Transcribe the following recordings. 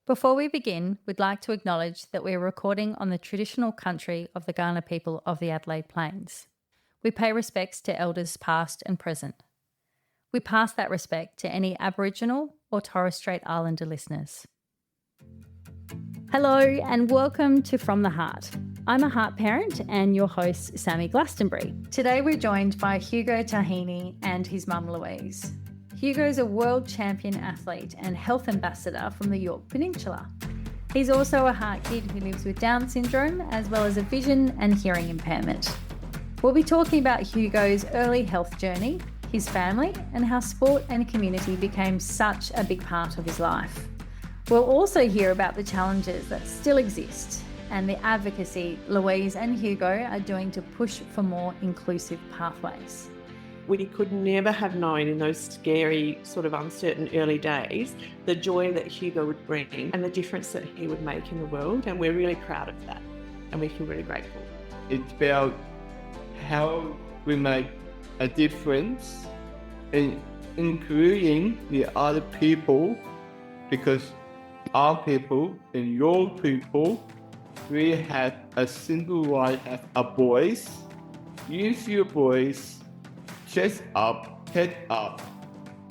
Before we begin, we'd like to acknowledge that we are recording on the traditional country of the Kaurna people of the Adelaide Plains. We pay respects to elders past and present. We pass that respect to any Aboriginal or Torres Strait Islander listeners. Hello and welcome to From the Heart. I'm a heart parent and your host, Sami Glastonbury. Today we're joined by Hugo Taheny and his mum Louise. Hugo is a world champion athlete and health ambassador from the Yorke Peninsula. He's also a heart kid who lives with Down syndrome as well as a vision and hearing impairment. We'll be talking about Hugo's early health journey, his family, and how sport and community became such a big part of his life. We'll also hear about the challenges that still exist and the advocacy Louise and Hugo are doing to push for more inclusive pathways. We could never have known in those scary, sort of uncertain early days, the joy that Hugo would bring and the difference that he would make in the world. And we're really proud of that. And we feel really grateful. It's about how we make a difference in including the other people, because our people and your people, we have a single right as a voice. Use your voice. Chest up, head up.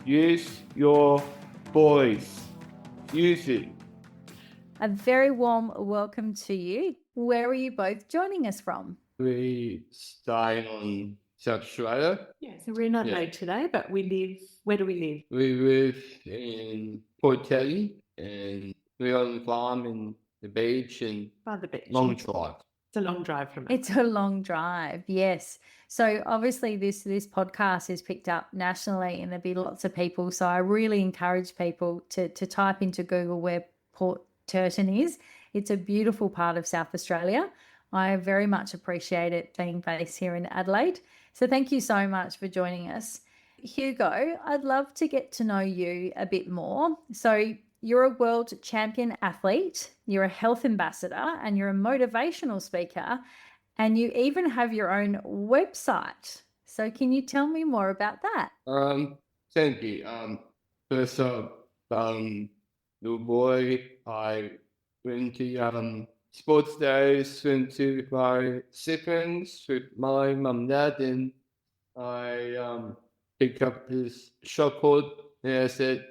Use your voice. Use it. A very warm welcome to you. Where are you both joining us from? We stay on South Australia. Yeah, so we're in Adelaide today, but where do we live? We live in Port Teddy and we're on the farm in the beach and By the beach. long drive. It's a long drive from us. It's a long drive, yes. So obviously this podcast is picked up nationally and there'll be lots of people. So I really encourage people to type into Google where Port Turton is. It's a beautiful part of South Australia. I very much appreciate it being based here in Adelaide. So thank you so much for joining us. Hugo, I'd love to get to know you a bit more. So you're a world champion athlete, you're a health ambassador, and you're a motivational speaker, and you even have your own website. So can you tell me more about that? Thank you. First up, the boy, I went to sports days, went to my siblings with my mum and dad, and I picked up his shot put, and I said,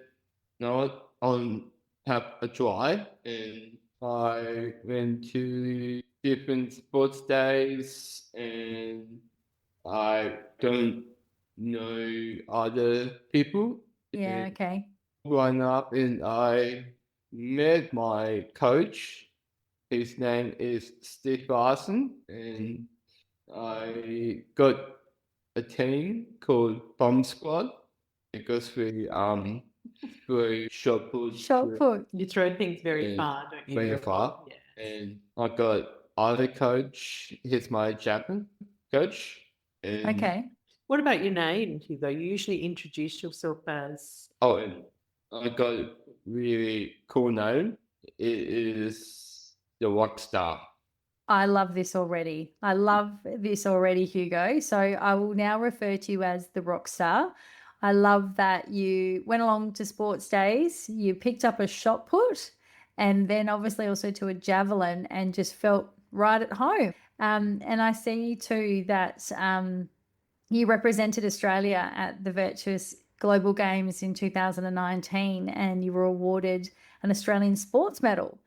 no, I'll have a try. And I went to different sports days, and I don't know other people. Yeah, And okay. growing up, and I met my coach. His name is Steve Larson, and I got a team called Bomb Squad because we shot put. Shot put. You throw things very Yeah, far, don't you? very far. Yeah. And I got other coach. He's my Japan coach. And, Okay. What about your name, Hugo? You usually introduce yourself as... Oh, and I got a really cool name. It is the Rockstar. I love this already. Hugo. So I will now refer to you as the Rockstar. I love that you went along to sports days, you picked up a shot put, and then obviously also to a javelin and just felt right at home. And I see too that you represented Australia at the Virtuous Global Games in 2019 and you were awarded an Australian Sports Medal.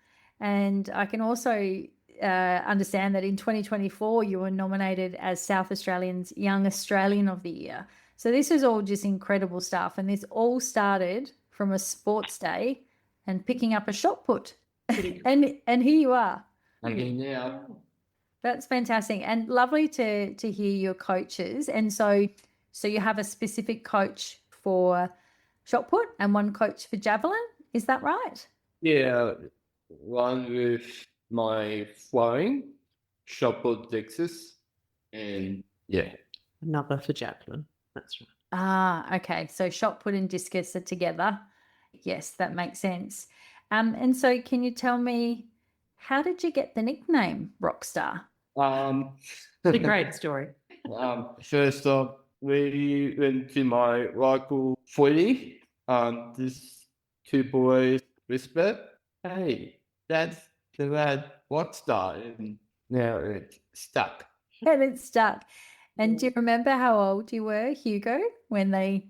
And I can also understand that in 2024 you were nominated as South Australian's Young Australian of the Year. So this is all just incredible stuff. And this all started from a sports day and picking up a shot put. and here you are. And now, That's fantastic. And lovely to hear your coaches. And so you have a specific coach for shot put and one coach for javelin. Is that right? yeah, one with my flying, shot put Texas, and yeah. Another for javelin. That's right. Ah, okay. So shot put and discus are together. Yes, that makes sense. And so can you tell me, how did you get the nickname Rockstar? It's a great story. First off, we went to my local footy. These two boys whispered, hey, that's the red Rockstar, and now it's stuck. And it's stuck. And do you remember how old you were, Hugo, when they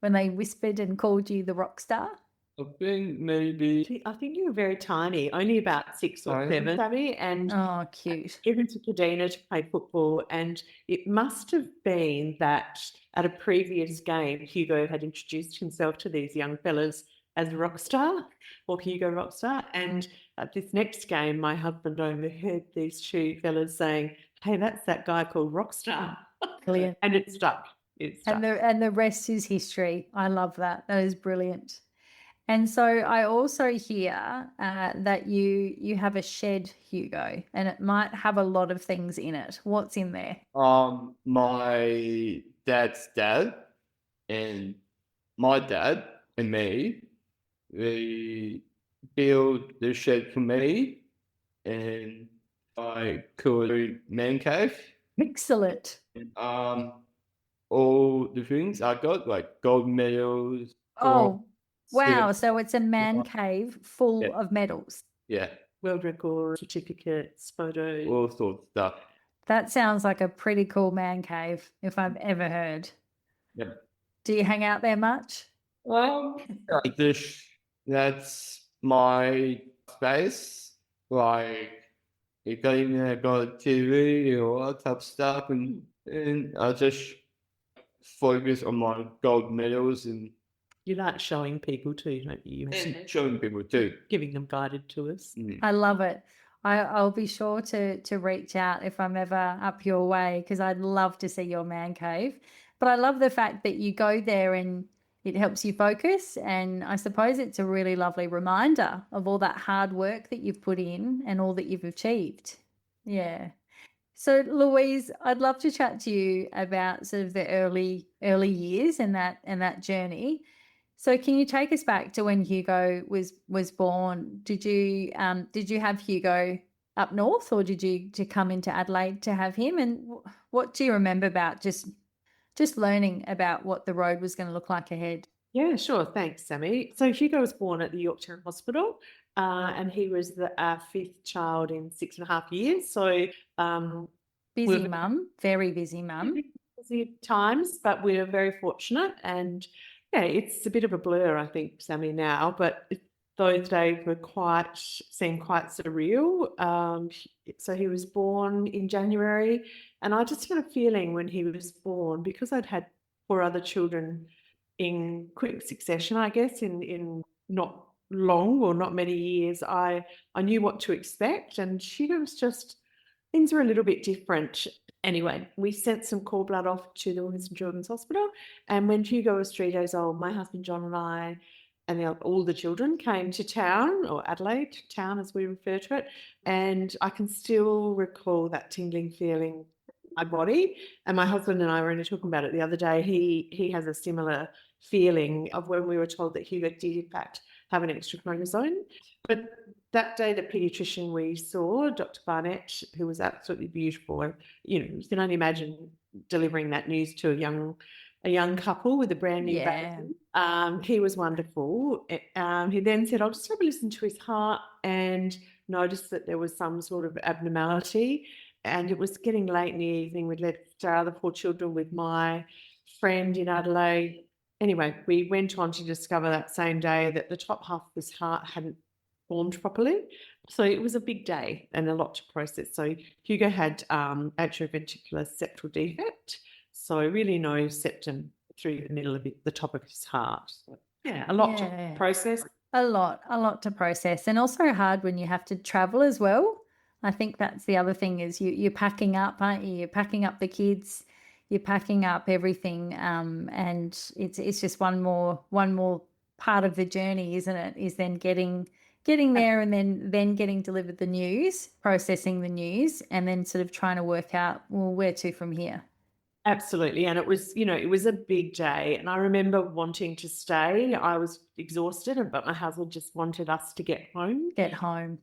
whispered and called you the rock star? I think maybe I think you were very tiny, only about 6 or Tiny? 7, Sami, and Oh, cute. given to Cadena to play football. And it must have been that at a previous game, Hugo had introduced himself to these young fellas as Rockstar or Hugo Rockstar. And at this next game, my husband overheard these two fellas saying, hey, that's that guy called Rockstar. Brilliant. And it stuck. It stuck. And the rest is history. I love that. That is brilliant. And so I also hear that you have a shed, Hugo, and it might have a lot of things in it. What's in there? my dad's dad and my dad and me, they built the shed for me, and I call it man cave. Excellent. All the things I got, like gold medals. Oh, wow. silver- So it's a man cave full Yeah. of medals. Yeah, World record, certificates, photos. all sorts of stuff. That sounds like a pretty cool man cave if I've ever heard. Yeah. Do you hang out there much? Like this, that's my space. Like, you got even got TV and all that type of stuff, and I just focus on my gold medals and You like showing people too, don't you? showing people too. Giving them guided tours. I love it. I'll be sure to reach out if I'm ever up your way, because I'd love to see your man cave. But I love the fact that you go there and it helps you focus. And I suppose it's a really lovely reminder of all that hard work that you've put in and all that you've achieved. Yeah. So Louise, I'd love to chat to you about sort of the early years and that journey. So can you take us back to when Hugo was born? Did you have Hugo up north, or did you come into Adelaide to have him? And what do you remember about just learning about what the road was going to look like ahead? Yeah, sure. Thanks, Sami. So Hugo was born at the Yorktown Hospital, and he was the 5th child in 6.5 years. So busy mum, very busy mum. Busy times, but we're very fortunate. And yeah, it's a bit of a blur, I think, Sami, now, but those days seemed quite surreal. So he was born in January, and I just had a feeling when he was born, because I'd had 4 other children in quick succession, I guess, in not long or not many years, I knew what to expect, and Hugo was just, things were a little bit different. Anyway, we sent some cord blood off to the Women's and Children's Hospital, and when Hugo was 3 days old, my husband John and I and all the children came to town, or Adelaide town as we refer to it, and I can still recall that tingling feeling in my body. And my husband and I were only talking about it the other day. He has a similar feeling of when we were told that Hugo did in fact have an extra chromosome. But that day, the paediatrician we saw, Dr. Barnett, who was absolutely beautiful, you can only imagine delivering that news to a young couple with a brand new baby. He was wonderful. He then said, I'll just have a listen to his heart, and noticed that there was some sort of abnormality. And it was getting late in the evening. We'd left our other 4 children with my friend in Adelaide. Anyway, we went on to discover that same day that the top half of his heart hadn't formed properly. So it was a big day and a lot to process. So Hugo had atrioventricular septal defect, so really no septum through the middle of the top of his heart. So, yeah, a lot to process. A lot to process, and also hard when you have to travel as well. I think that's the other thing, is you're packing up, aren't you? You're packing up the kids, you're packing up everything, and it's just one more part of the journey, isn't it? Is then getting there, and then getting delivered the news, processing the news, and then sort of trying to work out, well, where to from here. Absolutely. And it was a big day. And I remember wanting to stay. I was exhausted, but my husband just wanted us to get home. Get home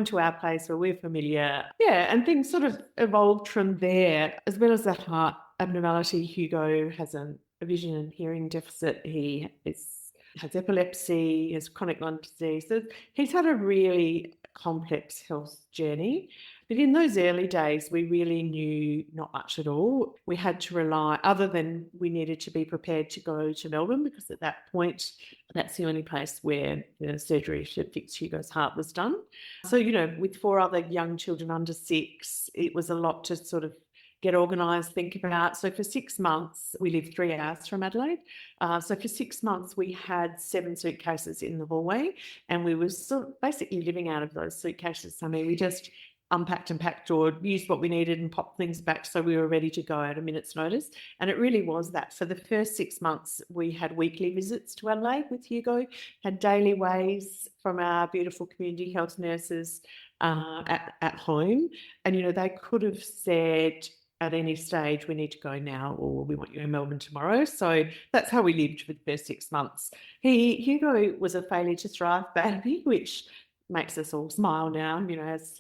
to our place where we're familiar. Yeah, and things sort of evolved from there. As well as the heart abnormality, Hugo has a vision and hearing deficit. He is has epilepsy, has chronic lung disease. So he's had a really complex health journey. But in those early days, we really knew not much at all. We had to rely, other than we needed to be prepared to go to Melbourne, because at that point, that's the only place where the surgery to fix Hugo's heart was done. So, with 4 other young children under 6, it was a lot to sort of get organised, think about. So for 6 months, we lived 3 hours from Adelaide. So for 6 months, we had 7 suitcases in the hallway, and we were sort of basically living out of those suitcases. I mean, we just unpacked and packed, or used what we needed and popped things back so we were ready to go at a minute's notice. And it really was that. For the first 6 months, we had weekly visits to Adelaide with Hugo, had daily ways from our beautiful community health nurses at home. And, they could have said at any stage, we need to go now, or we want you in Melbourne tomorrow. So that's how we lived for the first 6 months. Hugo was a failure to thrive baby, which makes us all smile now, as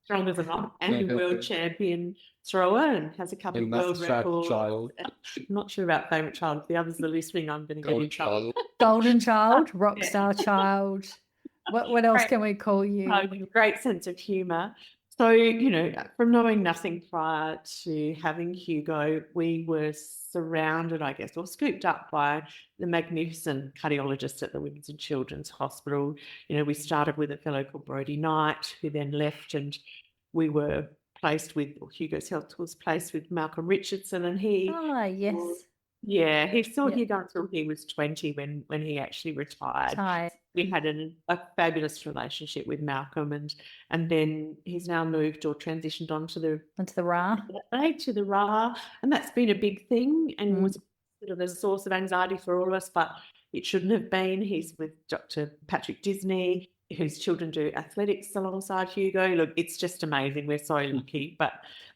strong as an world champion thrower, and has a couple of world records. I'm not sure about favourite child. If the others are listening, I'm going to get in trouble. Golden child, rockstar child. What else can we call you? Great sense of humour. So, from knowing nothing prior to having Hugo, we were surrounded, I guess, or scooped up by the magnificent cardiologist at the Women's and Children's Hospital. We started with a fellow called Brodie Knight, who then left, and we were placed with, or Hugo's health was placed with Malcolm Richardson, and he... Ah, yes. Yeah, he saw Hugo until he was 20 when he actually retired. We had a fabulous relationship with Malcolm, and then he's now moved or transitioned onto the RA. To the RA, and that's been a big thing, and was sort of a source of anxiety for all of us, but it shouldn't have been. He's with Dr. Patrick Disney, whose children do athletics alongside Hugo. Look, it's just amazing. We're so lucky. But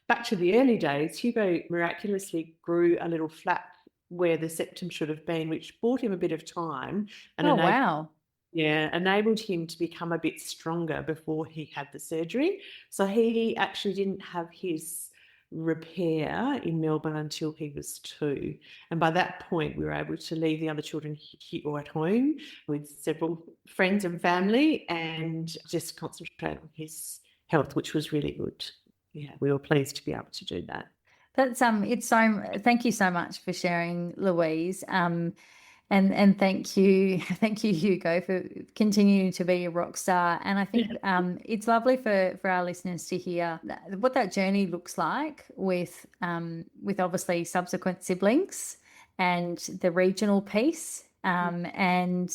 back to the early days, Hugo miraculously grew a little flap where the septum should have been, which bought him a bit of time. And enabled him to become a bit stronger before he had the surgery. So he actually didn't have his repair in Melbourne until he was 2. And by that point, we were able to leave the other children here or at home with several friends and family, and just concentrate on his health, which was really good. Yeah, we were pleased to be able to do that. That's thank you so much for sharing, Louise. And thank you, Hugo, for continuing to be a rock star. And I think it's lovely for our listeners to hear what that journey looks like with obviously subsequent siblings and the regional piece, and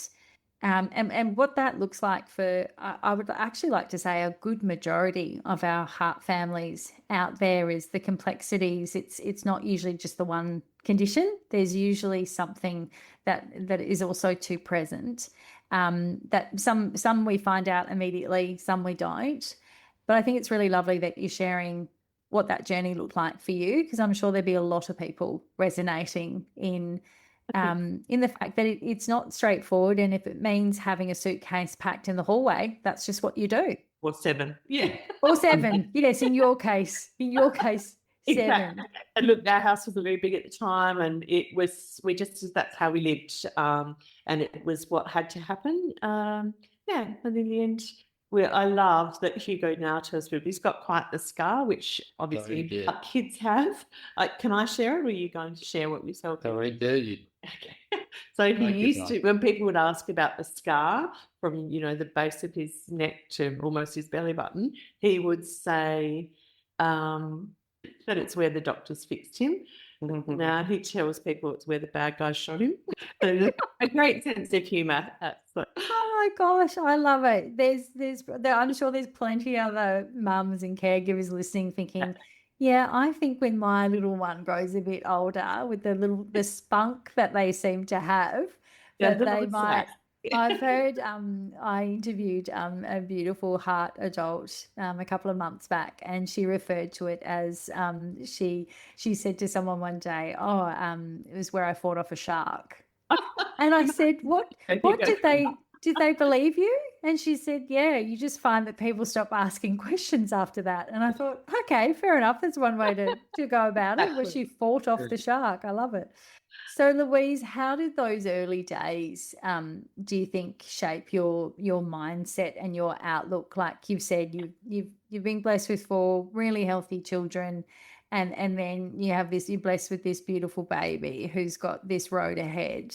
what that looks like for, I would actually like to say, a good majority of our heart families out there is the complexities. It's not usually just the one condition. There's usually something that is also too present, that some we find out immediately, some we don't. But I think it's really lovely that you're sharing what that journey looked like for you, because I'm sure there'd be a lot of people resonating in the fact that it's not straightforward, and if it means having a suitcase packed in the hallway, that's just what you do. Or 7, yeah. Or 7, yes, in your case, 7. Exactly. And look, our house was very big at the time, and that's how we lived, and it was what had to happen. And in the end, I love that Hugo now tells people he's got quite the scar, which obviously kids have. Can I share it, or are you going to share what you saw? I do. Okay. So he used to, when people would ask about the scar from, the base of his neck to almost his belly button, he would say that it's where the doctors fixed him. Now he tells people it's where the bad guys shot him. So a great sense of humour. Oh my gosh, I love it. I'm sure there's plenty of other mums and caregivers listening thinking, yeah, I think when my little one grows a bit older, with the spunk that they seem to have, that they might. I've heard. I interviewed a beautiful heart adult a couple of months back, and she referred to it as she said to someone one day, it was where I fought off a shark. And I said, what did they did they believe you? And she said, yeah, you just find that people stop asking questions after that. And I thought, okay, fair enough. That's one way to go about it, where she fought off the shark. I love it. So, Louise, how did those early days, do you think, shape your mindset and your outlook? Like you've said, you've been blessed with 4 really healthy children, and then you're blessed with this beautiful baby who's got this road ahead.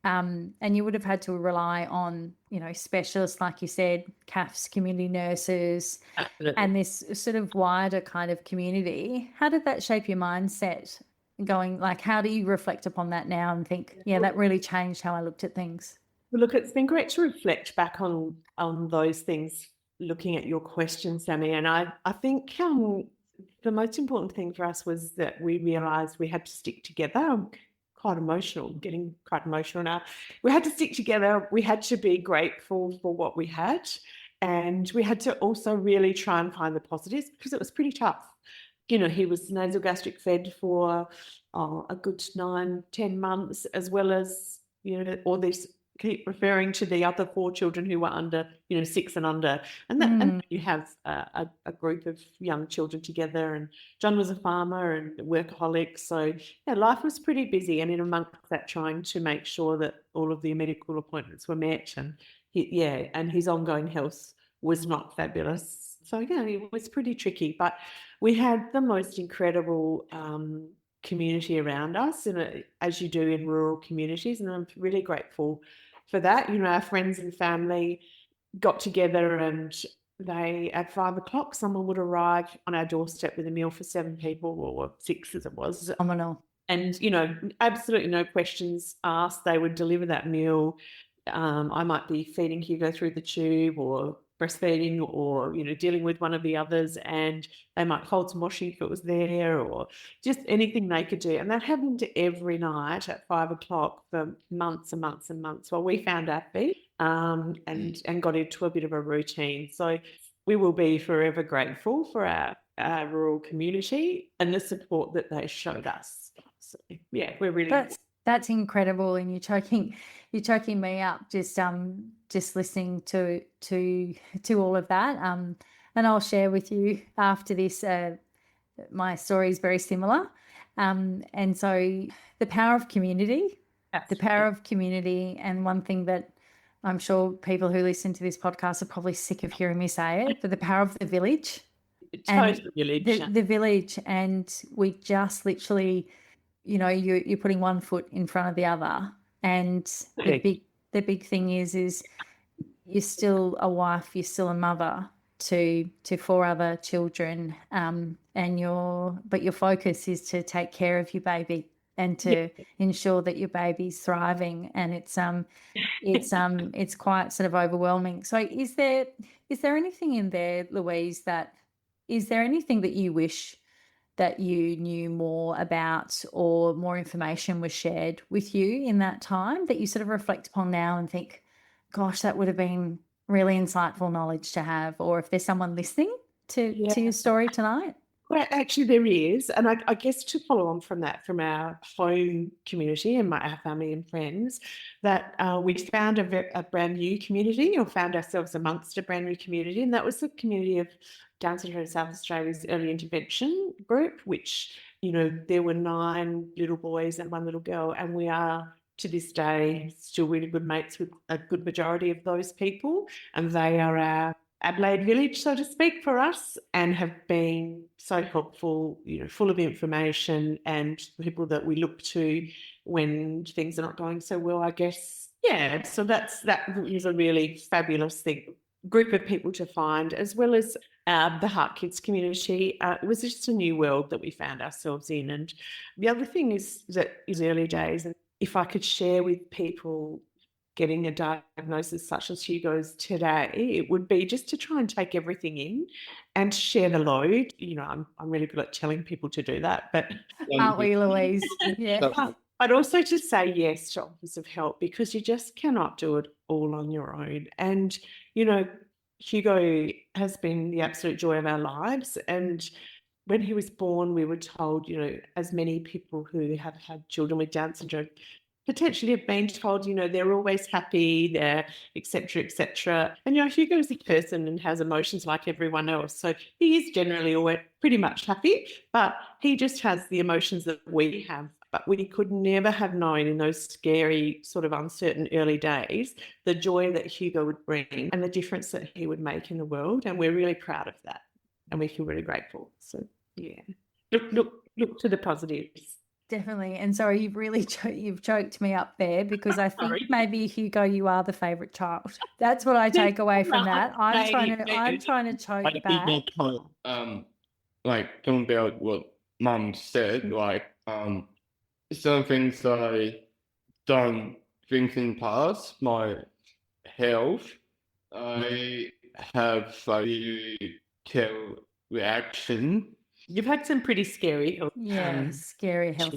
And you would have had to rely on, specialists, like you said, CAFs, community nurses, Absolutely. and this sort of wider kind of community. How did that shape your mindset going? Like, how do you reflect upon that now and think, yeah, that really changed how I looked at things? Well, look, it's been great to reflect back on those things, looking at your question, Sami. And I think the most important thing for us was that we realised we had to stick together. I'm getting quite emotional now. We had to stick together. We had to be grateful for what we had. And we had to also really try and find the positives, because it was pretty tough. He was nasogastric fed for a good 9-10 months, as well as, all this, keep referring to the other 4 children who were under, 6 and under. And that and you have a group of young children together, and John was a farmer and a workaholic. So, yeah, life was pretty busy. And in amongst that, trying to make sure that all of the medical appointments were met, and and his ongoing health was not fabulous. So, yeah, it was pretty tricky. But we had the most incredible community around us, as you do in rural communities. And I'm really grateful for that. Our friends and family got together, and they, at 5 o'clock, someone would arrive on our doorstep with a meal for 7 people, or 6 as it was. Phenomenal. And, absolutely no questions asked. They would deliver that meal. I might be feeding Hugo through the tube, or breastfeeding, or, dealing with one of the others, and they might hold some washing if it was there, or just anything they could do. And that happened every night at 5 o'clock for months and months and months, while we found our feet and got into a bit of a routine. So we will be forever grateful for our rural community and the support that they showed us. So, yeah, we're really... That's incredible, and you're choking me up just listening to all of that. And I'll share with you after this. My story is very similar, and so the power of community, and one thing that I'm sure people who listen to this podcast are probably sick of hearing me say it, but the power of the village, the village, and we just literally. You're putting one foot in front of the other, and the big thing is you're still a wife, you're still a mother to 4 other children, but your focus is to take care of your baby and to ensure that your baby's thriving, and it's quite sort of overwhelming. So is there anything in there, Louise, is there anything that you wish that you knew more about, or more information was shared with you in that time that you sort of reflect upon now and think, gosh, that would have been really insightful knowledge to have? Or if there's someone listening to your story tonight? Well, actually there is. And I guess to follow on from that, from our home community and our family and friends, that we found a brand new community, or found ourselves amongst a brand new community. And that was the community of Down Syndrome South Australia's early intervention group, which, there were 9 little boys and 1 little girl. And we are, to this day, still really good mates with a good majority of those people. And they are our Adelaide village, so to speak, for us, and have been so helpful, full of information, and people that we look to when things are not going so well, I guess. Yeah, so that is a really fabulous group of people to find, as well as the Heart Kids community. It was just a new world that we found ourselves in. And the other thing is early days, and if I could share with people getting a diagnosis such as Hugo's today, it would be just to try and take everything in and share the load. I'm really good at telling people to do that, but aren't we, Louise? Yeah. But also to say yes to offers of help, because you just cannot do it all on your own. And, Hugo has been the absolute joy of our lives. And when he was born, we were told, as many people who have had children with Down syndrome potentially have been told, they're always happy, they're et cetera, et cetera. And, Hugo's a person and has emotions like everyone else. So he is generally always pretty much happy, but he just has the emotions that we have. But we could never have known in those scary, sort of uncertain early days, the joy that Hugo would bring and the difference that he would make in the world. And we're really proud of that. And we feel really grateful. So, yeah, look to the positives. Definitely. And sorry, you've really you've choked me up there, because I think maybe, Hugo, you are the favourite child. That's what I take away from that. I'm trying to choke back. Like talking about what Mum said, some things I don't think in past my health. I have a tail reaction. You've had some pretty scary health. Scary health.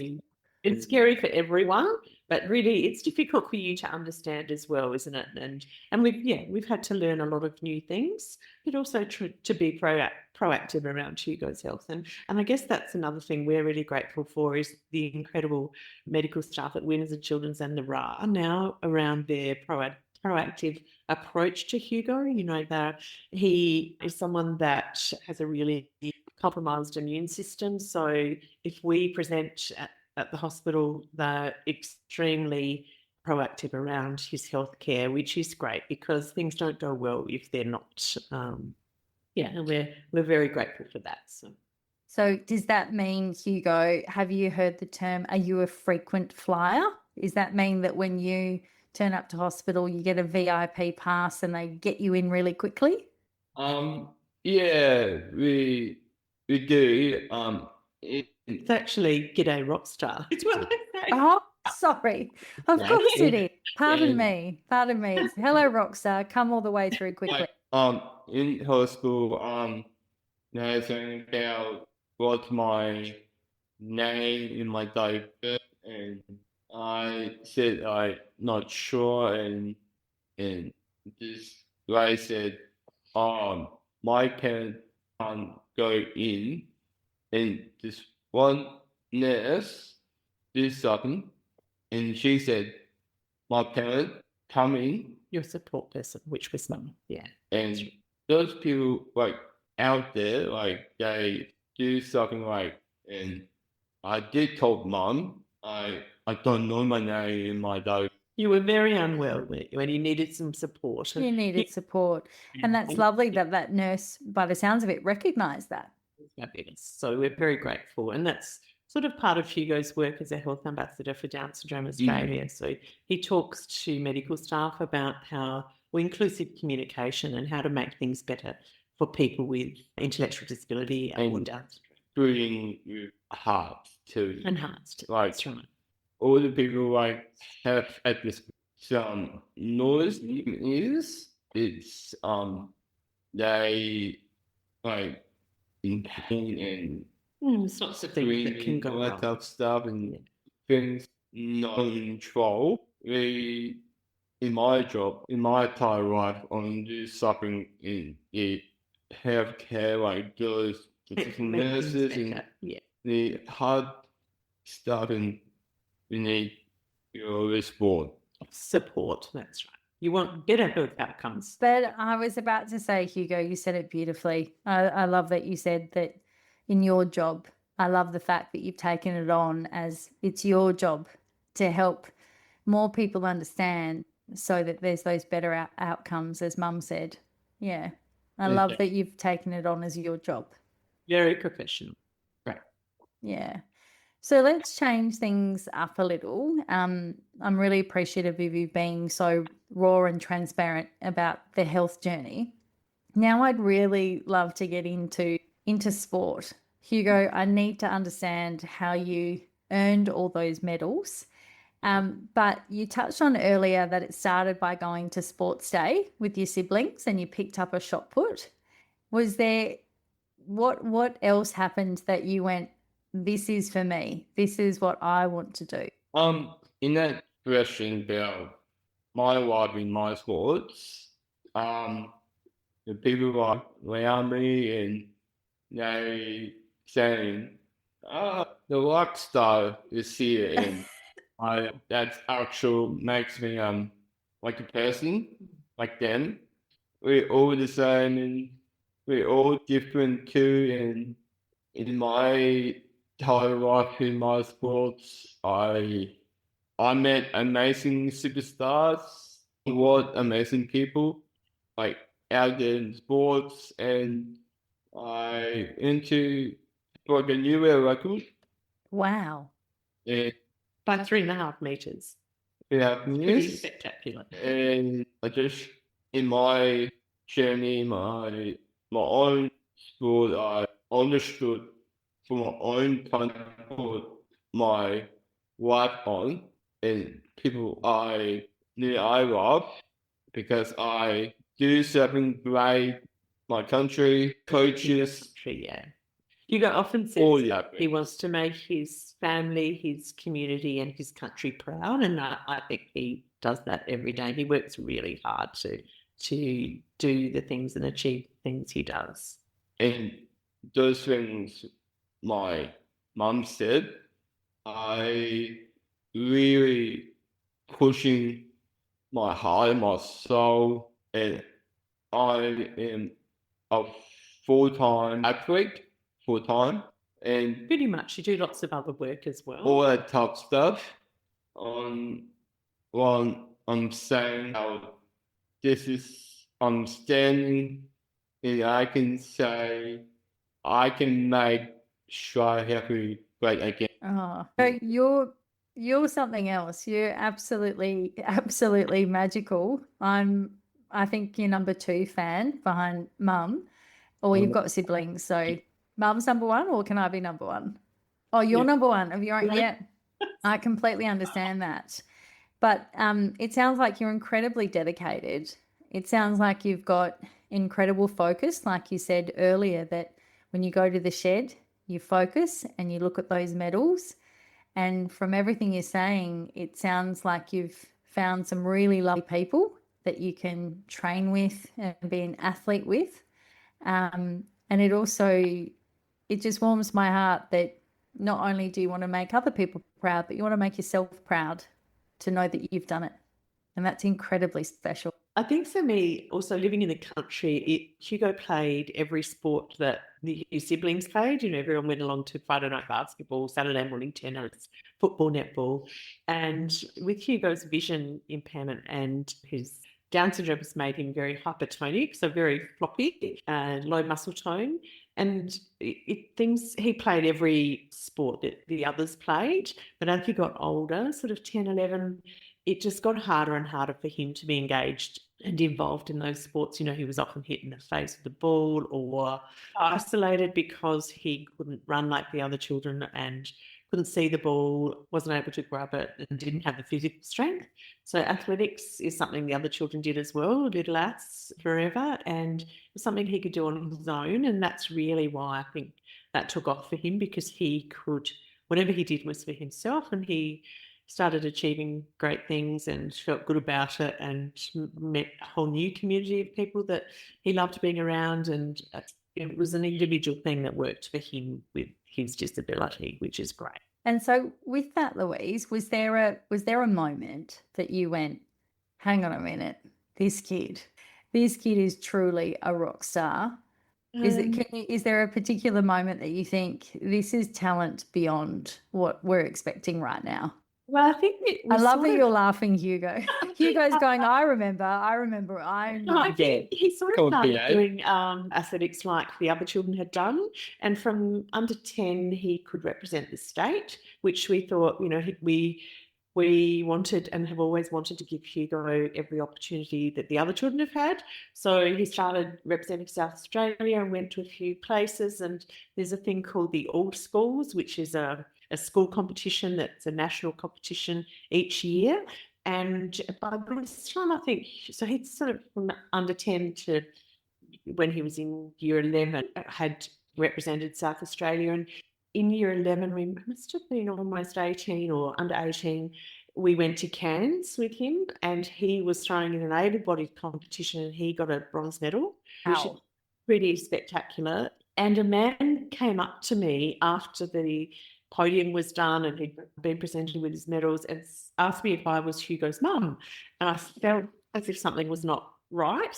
It's scary for everyone, but really it's difficult for you to understand as well, isn't it? And we've had to learn a lot of new things, but also to be proactive around Hugo's health. And I guess that's another thing we're really grateful for, is the incredible medical staff at Winners and Children's and the RA now around their proactive approach to Hugo. He is someone that has a really compromised immune system. So if we present at the hospital, they're extremely proactive around his health care, which is great, because things don't go well if they're not. And we're very grateful for that. So does that mean, Hugo, have you heard the term, are you a frequent flyer? Does that mean that when you turn up to hospital, you get a VIP pass and they get you in really quickly? Yeah, we do. It's actually G'day Rockstar. It's what I say. Oh, sorry. Of course it is. Pardon me. It's hello Rockstar. Come all the way through quickly. In hospital, there's something about what's my name in my diaper, and I said I'm not sure, and this guy said, my parents can't go in, and this one nurse did something, and she said, my parents come in. Your support person, which was Mum. Yeah. And those people out there, they do something and I did tell Mum, I don't know my name in my diary. You were very unwell when you needed some support. You needed support. And that's lovely that nurse, by the sounds of it, recognised that. Fabulous. So we're very grateful. And that's sort of part of Hugo's work as a health ambassador for Down Syndrome Australia. So he talks to medical staff about inclusive communication and how to make things better for people with intellectual disability and Down syndrome. Including your heart too. And hearts too. That's right. All the people have at this some noise is it's they in pain and it's not something that can go wrong. Tough stuff and things not in control. In my job, in my entire life, I'm just suffering in healthcare, those nurses and the hard stuff, and we need your support. Support, that's right. You want better health outcomes. But I was about to say, Hugo, you said it beautifully. I love that you said that in your job. I love the fact that you've taken it on as it's your job to help more people understand, so that there's those better outcomes, as Mum said. Yeah. I love that you've taken it on as your job. Very professional. Right. Yeah. So let's change things up a little. I'm really appreciative of you being so raw and transparent about the health journey. Now I'd really love to get into sport. Hugo, I need to understand how you earned all those medals. But you touched on earlier that it started by going to sports day with your siblings and you picked up a shot put. Was there, what else happened that you went, this is for me, this is what I want to do? In that question about my life in my sports, the people around me and they saying, the Rockstar is here, and That's actual makes me like a person, like them. We're all the same and we're all different too. And in my entire life in my sports, I met amazing superstars. What amazing people like out there in sports, and I into like a new world record. Wow. And By 3.5 meters. yeah, Pretty spectacular. and I just in my journey, my own sport, I understood for my own kind of put my life on, and people I knew I love because I do something great. My country, coaches, Yeah. Hugo often all says that. he wants to make his family, his community, and his country proud, and I think he does that every day. He works really hard to do the things and achieve the things he does. And those things my mum said, I really pushing my heart and my soul, and I am a full-time athlete, full-time, and Pretty much, you do lots of other work as well. all that tough stuff. Well, I'm saying how I'm standing and I can say I can make Shy happy great again. Oh, so you're something else. You're absolutely magical. I think you're number 2 fan behind mum, or you've got siblings. So mum's number 1, or can I be number 1? Oh, you're number 1 of your own. Yeah, I completely understand that. But it sounds like you're incredibly dedicated. It sounds like you've got incredible focus, like you said earlier, that when you go to the shed, you focus and you look at those medals. And from everything you're saying, it sounds like you've found some really lovely people that you can train with and be an athlete with. And it just warms my heart that not only do you want to make other people proud, but you want to make yourself proud to know that you've done it. And that's incredibly special. I think for me, also living in the country, Hugo played every sport that his siblings played. You know, everyone went along to Friday night basketball, Saturday morning tennis, football, netball. And with Hugo's vision impairment and his Down syndrome has made him very hypertonic, so very floppy, low muscle tone. And he played every sport that the others played. But as he got older, sort of 10, 11, it just got harder and harder for him to be engaged and involved in those sports. You know, he was often hit in the face with the ball or isolated because he couldn't run like the other children and couldn't see the ball, wasn't able to grab it, and didn't have the physical strength. So athletics is something the other children did as well, little aths forever, and it was something he could do on his own. And that's really why I think that took off for him, because he could, whatever he did was for himself, and he started achieving great things and felt good about it and met a whole new community of people that he loved being around. And it was an individual thing that worked for him with his disability, which is great. And so with that, Louise, was there a moment that you went, hang on a minute, this kid is truly a rock star? Is there a particular moment that you think this is talent beyond what we're expecting right now? Well, I think I love that you're laughing, Hugo. Hugo's going, I remember. I think he sort of started doing athletics like the other children had done. And from under 10, he could represent the state, which we thought, you know, we wanted and have always wanted to give Hugo every opportunity that the other children have had. So he started representing South Australia and went to a few places. And there's a thing called the All Schools, which is a school competition that's a national competition each year. And by this time, I think, so he's sort of from under 10 to when he was in year 11, had represented South Australia. And in year 11, we must have been almost 18 or under 18. We went to Cairns with him, and he was throwing in an able-bodied competition, and he got a bronze medal, which is pretty spectacular. And a man came up to me after the podium was done and he'd been presented with his medals, and asked me if I was Hugo's mum. And I felt as if something was not right,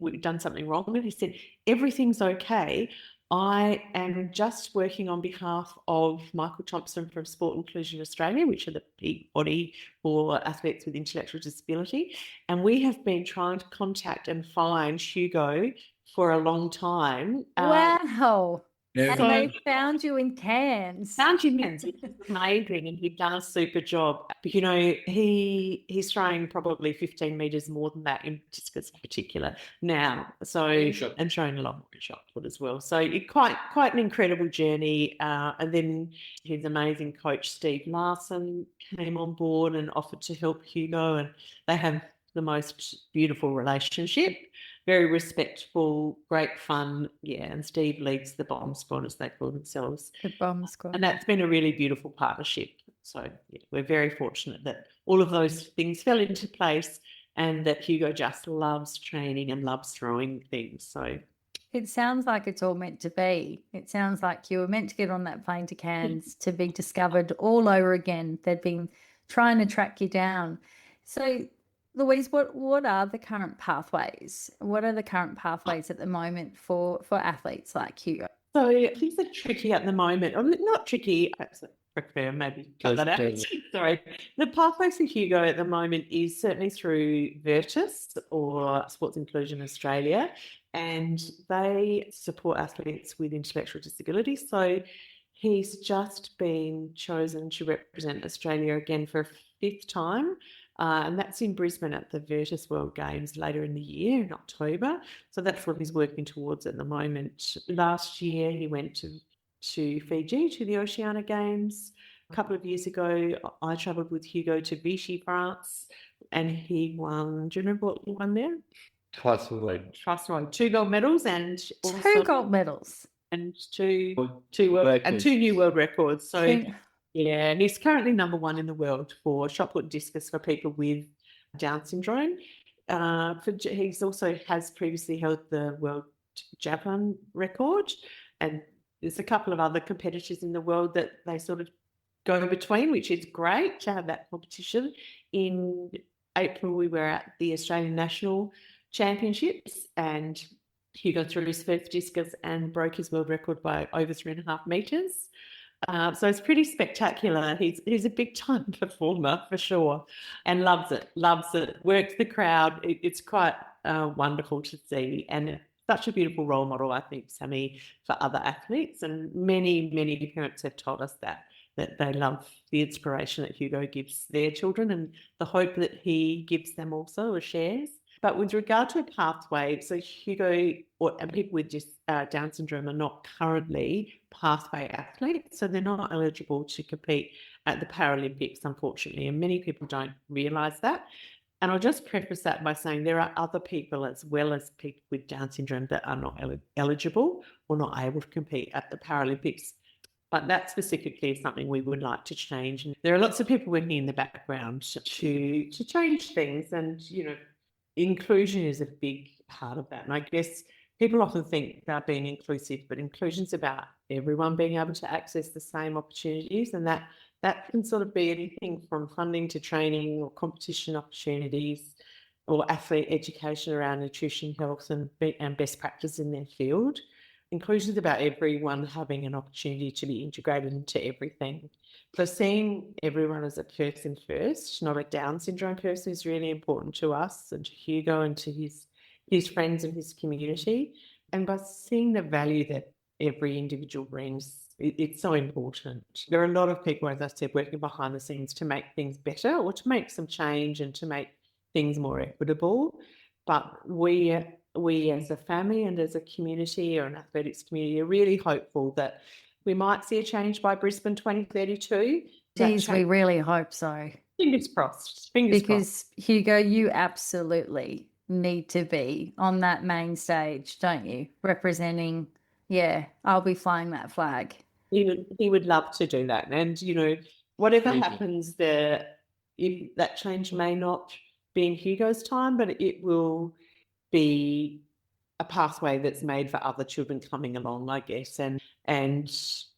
we'd done something wrong. And he said, everything's okay. I am just working on behalf of Michael Thompson from Sport Inclusion Australia, which are the peak body for athletes with intellectual disability. And we have been trying to contact and find Hugo for a long time. Wow. And So- they found you in Cairns. Found you, man. It's amazing, and he'd done a super job. But, you know, he's throwing probably 15 metres more than that in discus in particular now. So, and throwing a lot more in shot put as well. So quite an incredible journey. And then his amazing coach, Steve Larson, came on board and offered to help Hugo, and they have the most beautiful relationship. Very respectful, great fun. Yeah, and Steve leads the bomb squad, as they call themselves. The bomb squad. And that's been a really beautiful partnership. So yeah, we're very fortunate that all of those things fell into place, and that Hugo just loves training and loves throwing things. So it sounds like it's all meant to be. It sounds like you were meant to get on that plane to Cairns to be discovered all over again. They'd been trying to track you down. So Louise, what are the current pathways? What are the current pathways at the moment for athletes like Hugo? So things are tricky at the moment. Or not tricky, perhaps I prefer maybe cut that out. Sorry. The pathway for Hugo at the moment is certainly through Virtus or Sports Inclusion Australia, and they support athletes with intellectual disabilities. So he's just been chosen to represent Australia again for a 5th time. And that's in Brisbane at the Virtus World Games later in the year, in October. So that's what he's working towards at the moment. Last year, he went to Fiji, to the Oceania Games. A couple of years ago, I travelled with Hugo to Vichy, France, and he won. Do you remember what he won there? Twice away. 2 gold medals and also, 2 gold medals and two new world records. So. Yeah, and he's currently number 1 in the world for shot put discus for people with Down syndrome. He's also has previously held the world javelin record, and there's a couple of other competitors in the world that they sort of go between, which is great to have that competition. In April, we were at the Australian National Championships, and Hugo threw his first discus and broke his world record by over 3.5 metres. So it's pretty spectacular. He's a big time performer for sure, and loves it, works the crowd. It's quite wonderful to see, and such a beautiful role model, I think, Sami, for other athletes. And many parents have told us that they love the inspiration that Hugo gives their children and the hope that he gives them also or shares. But with regard to a pathway, so Hugo and people with Down syndrome are not currently pathway athletes, so they're not eligible to compete at the Paralympics, unfortunately, and many people don't realise that. And I'll just preface that by saying there are other people as well as people with Down syndrome that are not eligible or not able to compete at the Paralympics. But that specifically is something we would like to change. And there are lots of people working in the background to change things, and, you know, inclusion is a big part of that. And I guess people often think about being inclusive, but inclusion is about everyone being able to access the same opportunities, and that can sort of be anything from funding to training or competition opportunities or athlete education around nutrition, health and best practice in their field. Inclusion is about everyone having an opportunity to be integrated into everything. So seeing everyone as a person first, not a Down syndrome person, is really important to us and to Hugo and to his friends and his community. And by seeing the value that every individual brings, it's so important. There are a lot of people, as I said, working behind the scenes to make things better or to make some change and to make things more equitable. But we as a family and as a community or an athletics community are really hopeful that we might see a change by Brisbane 2032. Geez, we really hope so. Fingers crossed. Fingers crossed. Because, Hugo, you absolutely need to be on that main stage, don't you? Representing, I'll be flying that flag. He would love to do that. And, you know, whatever happens there, that change may not be in Hugo's time, but it will be a pathway that's made for other children coming along, I guess. And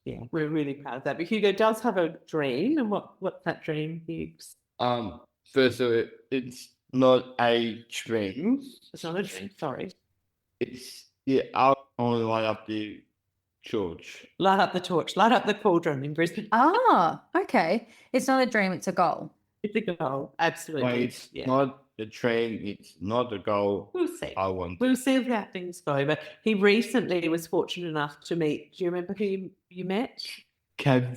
Yeah, we're really proud of that. But Hugo does have a dream, and what's that dream, Hughes? First of all, it's not a dream. It's not a dream, sorry. It's I want to light up the torch. Light up the torch, light up the cauldron in Brisbane. Ah, okay. It's not a dream, it's a goal. It's a goal, absolutely. Like, it's not the dream. It's not the goal. We'll see. I want. We'll see how things go. But he recently was fortunate enough to meet. Do you remember who you met? Kathy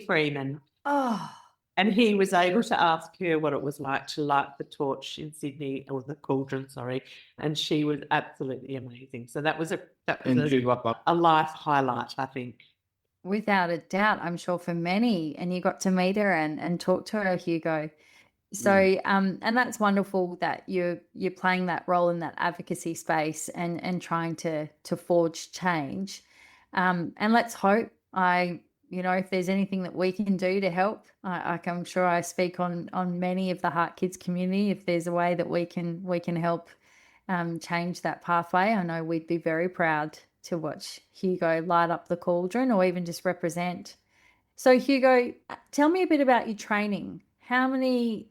Freeman. Oh, And he was able to ask her what it was like to light the torch in Sydney, or the cauldron, sorry. And she was absolutely amazing. So that was a life highlight, I think. without a doubt, I'm sure for many. And you got to meet her and talk to her, Hugo. So and that's wonderful that you're playing that role in that advocacy space and trying to forge change. And let's hope if there's anything that we can do to help, I'm sure I speak on many of the Heart Kids community. If there's a way that we can help change that pathway, I know we'd be very proud to watch Hugo light up the cauldron or even just represent. So Hugo, tell me a bit about your training. How many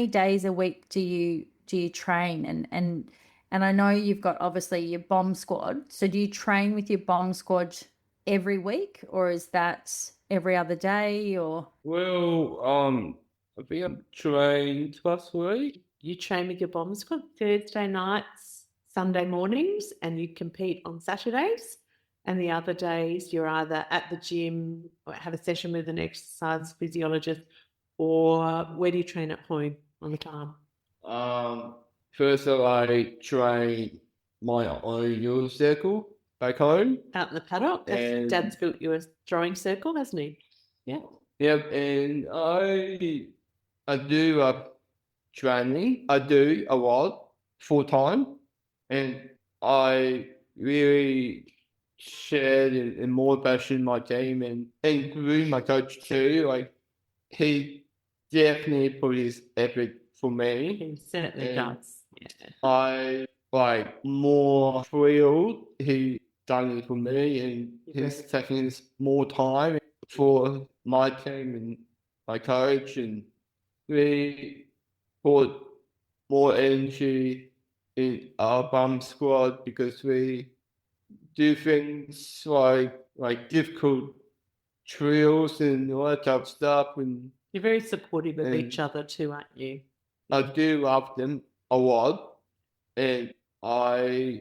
days a week do you train? And I know you've got obviously your bomb squad. So do you train with your bomb squad every week, or is that every other day? Or Well, I think I'm trained twice a week. You train with your bomb squad Thursday nights, Sunday mornings, and you compete on Saturdays. And the other days you're either at the gym or have a session with an exercise physiologist, or where do you train at home on the time? First of all, I train my own youth circle back home. Out in the paddock. Dad's built you a throwing circle, hasn't he? Yeah. Yep, and I do training. I do a lot full time, and I really shared and more passion my team and including my coach too. Like, he definitely put his effort for me. He certainly does. Yeah. I more thrilled he done it for me, and he's taking his more time for my team and my coach, and we put more energy in our bomb squad because we do things like difficult drills and all that type of stuff. And you're very supportive of each other too, aren't you? I do love them a lot, and I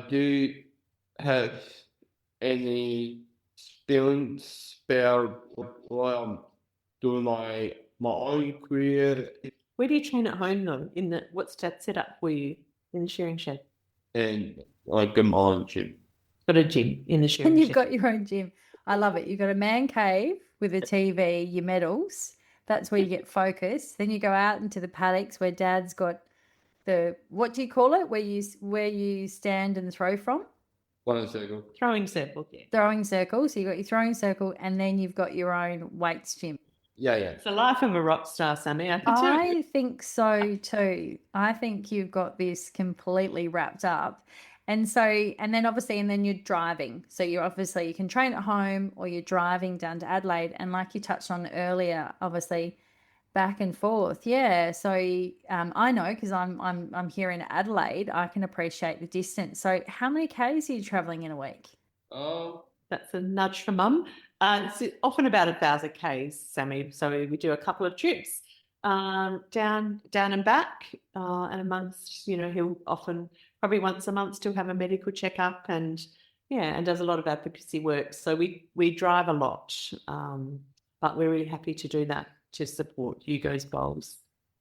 do have any feelings about what I'm doing my own career. Where do you train at home though? What's that set up for you in the shearing shed? And like my own gym. Got a gym in the shearing shed. And you've got your own gym. I love it. You've got a man cave with a TV, your medals. That's where you get focused. Then you go out into the paddocks where Dad's got what do you call it? Where you stand and throw from? One circle. Throwing circle, yeah. Throwing circle. So you've got your throwing circle, and then you've got your own weights gym. Yeah. It's the life of a rock star, Sami. I think so too. I think you've got this completely wrapped up. And then you're driving. So you can train at home, or you're driving down to Adelaide. And like you touched on earlier, obviously back and forth. Yeah. So I know, because I'm here in Adelaide, I can appreciate the distance. So how many Ks are you traveling in a week? That's a nudge for Mum. It's often about 1,000 Ks, Sami. So we do a couple of trips down and back, and amongst, he'll often probably once a month still have a medical checkup, and does a lot of advocacy work. So we drive a lot, but we're really happy to do that to support Hugo's goals.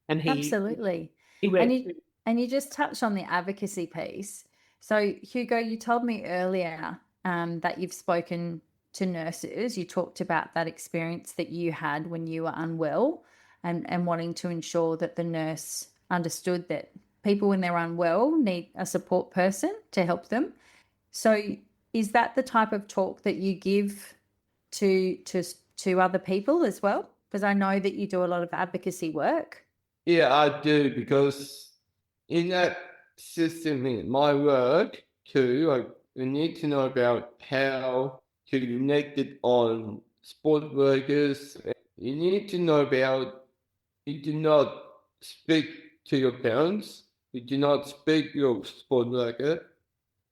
And absolutely. And you just touched on the advocacy piece. So Hugo, you told me earlier that you've spoken to nurses. You talked about that experience that you had when you were unwell, and wanting to ensure that the nurse understood that people when they're unwell need a support person to help them. So is that the type of talk that you give to other people as well? Because I know that you do a lot of advocacy work. Yeah, I do, because in that system in my work too, we need to know about how to connect it on sport workers. You need to know about, you do not speak to your parents, you do not speak to your sport worker.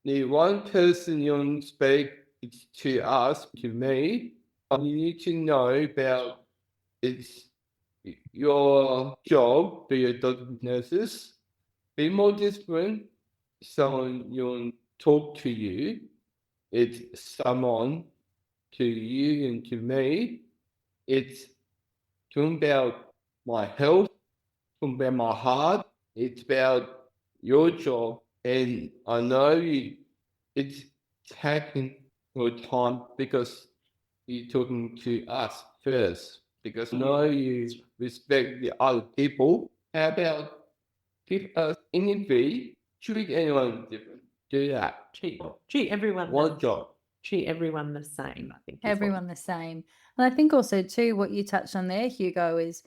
The one person you don't speak is to us, to me. You need to know about it's your job, to your doctors and nurses. Be more different. Someone you talk to you, it's someone to you and to me. It's talking about my health, talking about my heart. It's about your job. And I know it's taking your time because you're talking to us first. Because I know you respect the other people. How about give us any treat anyone different? Do that. Treat everyone One job. treat everyone the same, I think. Everyone the same. And I think also too, what you touched on there, Hugo, is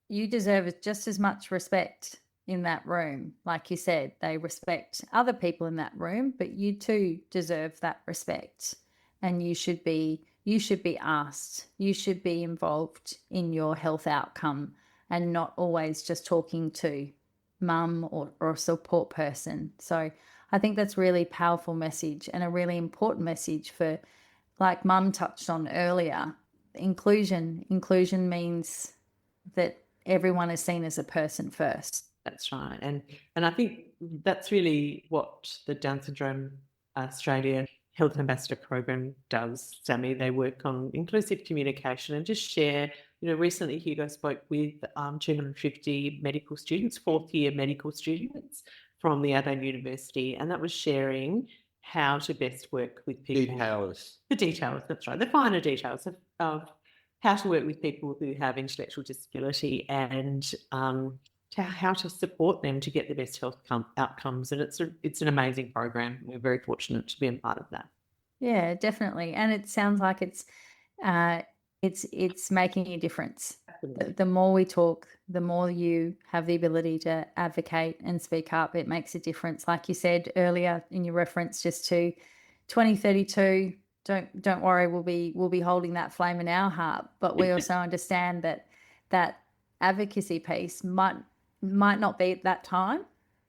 you deserve just as much respect in that room. Like you said, they respect other people in that room, but you too deserve that respect. And you should be asked, you should be involved in your health outcome and not always just talking to mum or a support person. So I think that's really powerful message and a really important message for, like mum touched on earlier, inclusion. Inclusion means that everyone is seen as a person first. That's right. And I think that's really what the Down Syndrome Australia Health Ambassador Program does, Sami. They work on inclusive communication and just share. Recently Hugo spoke with 250 medical students, fourth-year medical students from the Adelaide University, and that was sharing how to best work with people. The details, that's right. The finer details of how to work with people who have intellectual disability and how to support them to get the best health outcomes. And it's an amazing program. We're very fortunate to be a part of that. Yeah, definitely. And it sounds like it's making a difference. The more we talk, the more you have the ability to advocate and speak up, it makes a difference. Like you said earlier in your reference just to 2032, don't worry, we'll be holding that flame in our heart, but we also understand that advocacy piece might not be at that time,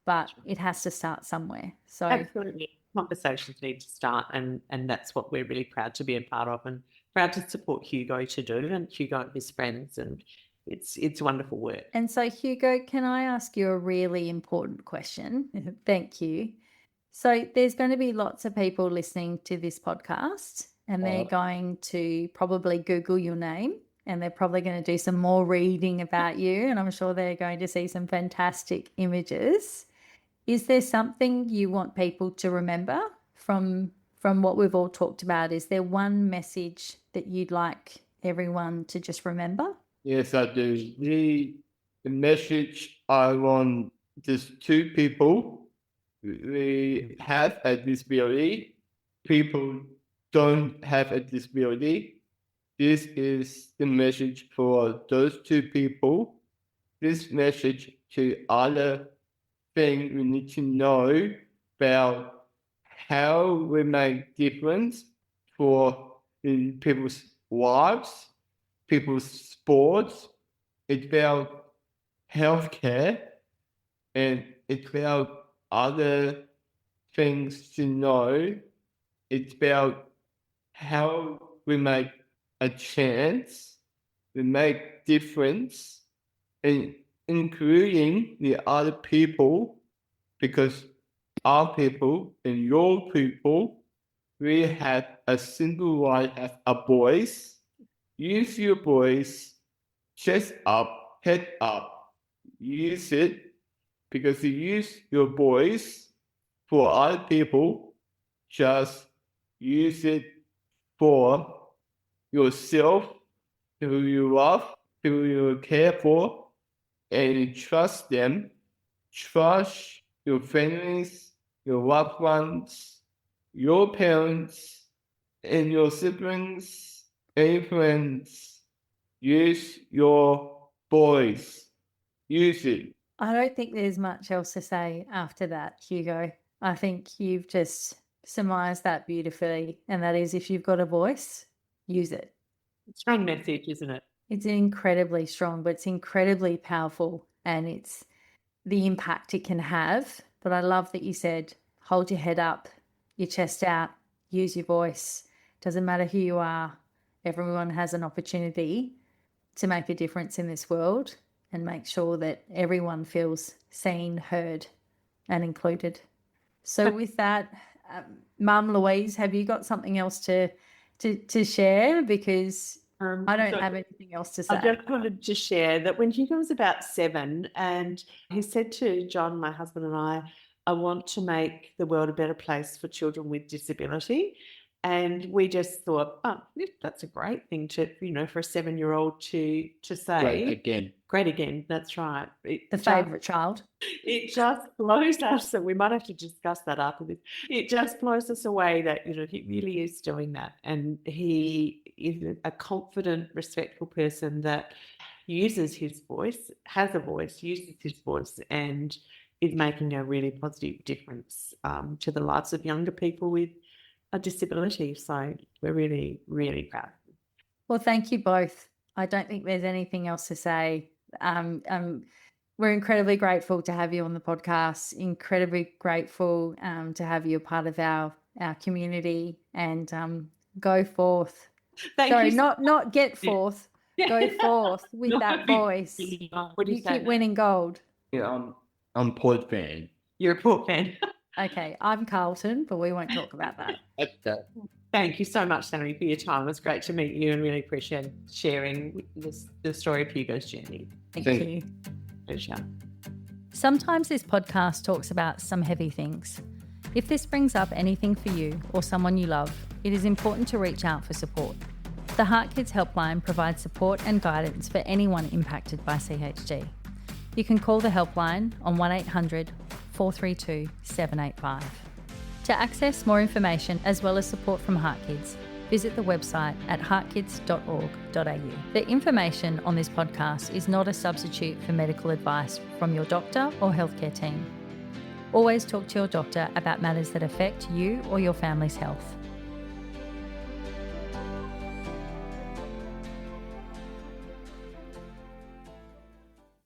but it has to start somewhere. So absolutely, conversations need to start, and that's what we're really proud to be a part of, and proud to support Hugo to do, and Hugo and his friends, and it's wonderful work. And so, Hugo, can I ask you a really important question? Thank you. So there's going to be lots of people listening to this podcast, and they're going to probably Google your name, and they're probably going to do some more reading about you, and I'm sure they're going to see some fantastic images. Is there something you want people to remember from what we've all talked about? Is there one message that you'd like everyone to just remember? Yes, I do. The message I want just two people. We have a disability. People don't have a disability. This is the message for those two people. This message to other things we need to know about how we make difference for in people's lives, people's sports. It's about healthcare, and it's about other things to know. It's about how we make a chance, we make difference, and including the other people, because our people and your people, we have a single right, have a voice. Use your voice, chest up, head up. Use it, because you use your voice for other people, just use it for yourself, who you love, who you care for, and you trust them. Trust your families, your loved ones, your parents, and your siblings and friends. Use your voice. Use it. I don't think there's much else to say after that, Hugo. I think you've just summarised that beautifully, and that is, if you've got a voice, use it. Strong message, isn't it? It's incredibly strong, but it's incredibly powerful, and it's the impact it can have. But I love that you said, hold your head up, your chest out, use your voice. Doesn't matter who you are. Everyone has an opportunity to make a difference in this world and make sure that everyone feels seen, heard, and included. So with that, Mum Louise, have you got something else to share? Because I don't have anything else to say. I just wanted to share that when Hugo was about 7, and he said to John, my husband, and I want to make the world a better place for children with disability. And we just thought, oh, that's a great thing to, for a 7-year-old to say. Great again. That's right. The favourite child. It just blows us, and we might have to discuss that after this. It just blows us away that, he really is doing that. And he is a confident, respectful person that uses his voice, has a voice, uses his voice, and is making a really positive difference to the lives of younger people with a disability. So we're really, really proud. Well, thank you both. I don't think there's anything else to say. We're incredibly grateful to have you on the podcast, incredibly grateful to have you a part of our community, and go forth. Not get forth. Yeah. Go forth with that voice. What do you say? Keep winning gold. Yeah, I'm Port fan. You're a Port fan. Okay, I'm Carlton, but we won't talk about that. Thank you so much, Sami, for your time. It was great to meet you, and really appreciate sharing the story of Hugo's journey. Thank you. Pleasure. Sometimes this podcast talks about some heavy things. If this brings up anything for you or someone you love, it is important to reach out for support. The Heart Kids Helpline provides support and guidance for anyone impacted by CHD. You can call the helpline on 1800 432 785. To access more information as well as support from Heart Kids, visit the website at heartkids.org.au. The information on this podcast is not a substitute for medical advice from your doctor or healthcare team. Always talk to your doctor about matters that affect you or your family's health.